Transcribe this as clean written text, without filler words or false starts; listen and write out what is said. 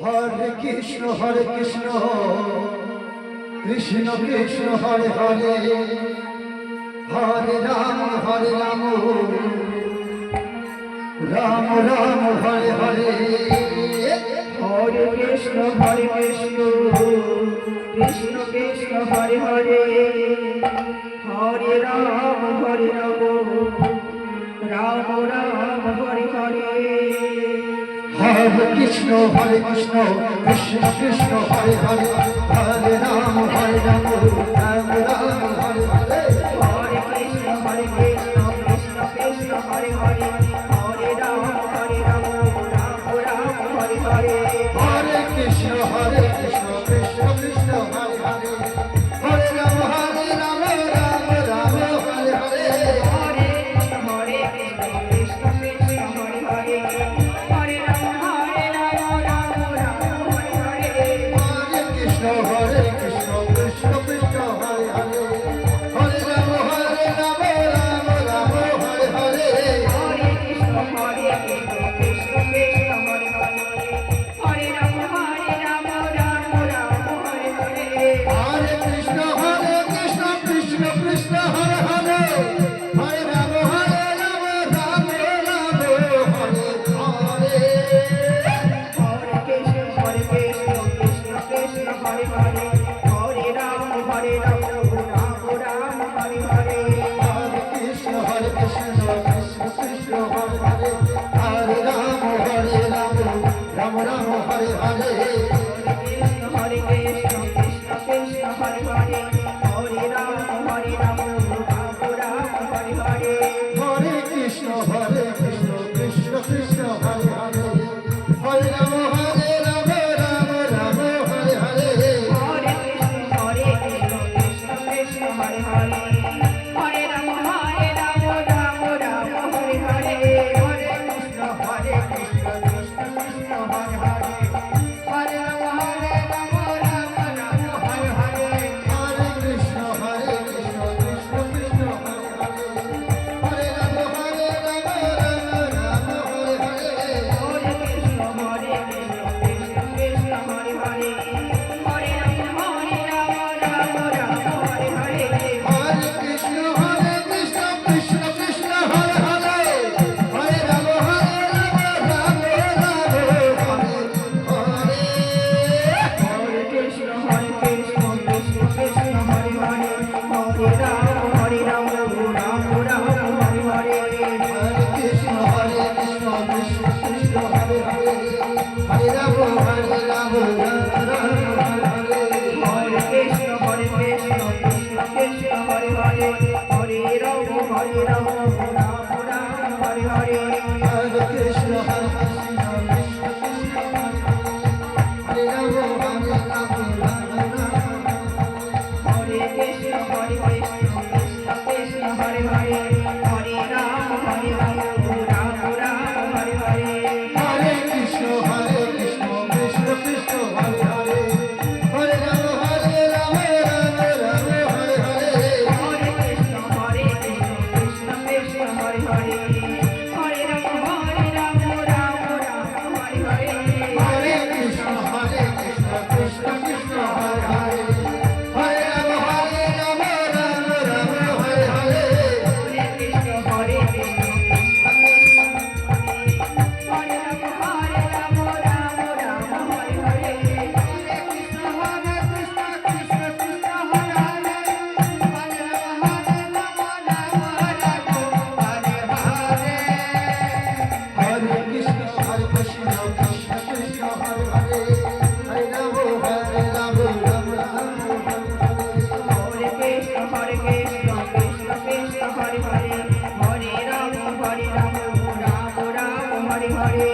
Hare Krishna Krishna Krishna Hare Hare Hare Ram Ram Ram Hare Hare Hare Krishna Krishna Krishna Hare Hare Hare Ram Ram Ram Hare Hare Hare Krishna Krishna Krishna Hare Hare Hare Ram Ram Ram Hare Hare Hare Krishna Krishna Krishna Hare Hare Hare Ram Ram Ram Hare Hare Hare Krishna Krishna Krishna Hare Hare Hare Ram Ram Ram Hare Hare Hare Krishna Krishna Hare Hare Hare Ram Ram Ram Hare Hare Hare Krishna Krishna Krishna Hare Hare Hare Ram Ram Ram Hare Hare Hare Krishna Krishna Krishna Hare Hare Hare Ram Ram Ram Hare Hare Hare Krishna Krishna Krishna Hare Hare Hare Ram Ram Ram Hare Hare Hare Krishna Krishna Krishna Hare Hare Hare Ram Ram Ram Hare Hare Hare Krishna Krishna Krishna Hare Hare Hare Ram Ram Ram Hare Hare Krishna Krishna Krishna Hare Hare Hare Ram Ram Ram Hare Hare Hare Krishna Krishna Krishna Hare Hare Hare Ram Ram Ram Hare Hare Hare Krishna Krishna Hare Hare Hare Ram Ram Ram Hare Hare Hare Krishna Krishna Krishna Hare Hare Hare Ram Ram Ram Hare Hare Hare Krishna Krishna Krishna Hare Hare Hare Ram Ram Hare Hare Hare Krishna Krishna Hare Hare Hare Ram Ram Ram Hare Hare Hare Krishna Krishna Krishna Hare Hare Hare Ram Ram Ram Hare Hare Krishna Krishna Hare Hare Hare Ram Ram Ram Hare Hare Hare Krishna Krishna Krishna Hare Hare Hare Ram Ram Hare Hare Krishna Krishna Hare Hare Hare Ram Ram Hare Hare Hare Krishna Krishna Krishna Hare Ram Hare Krishna Krishna Hare Hare Hare Ram Ram Hare Hare Hare Krishna Krishna Krishna Hare Hare Hare Ram Ram Hare Hare Hare Krishna Krishna Hare Hare Hare Ram Ram Hare Hare Hare Krishna Krishna Krishna Hare Hare Hare Ram Ram Hare Hare Hare Krishna Hare Ram Ram Hare Hare Hare Krishna Krishna Krishna Hare Hare Hare Ram Ram Ram Hare Krishna Krishna Hare Hare Hare Ram Ram Ram Hare Hare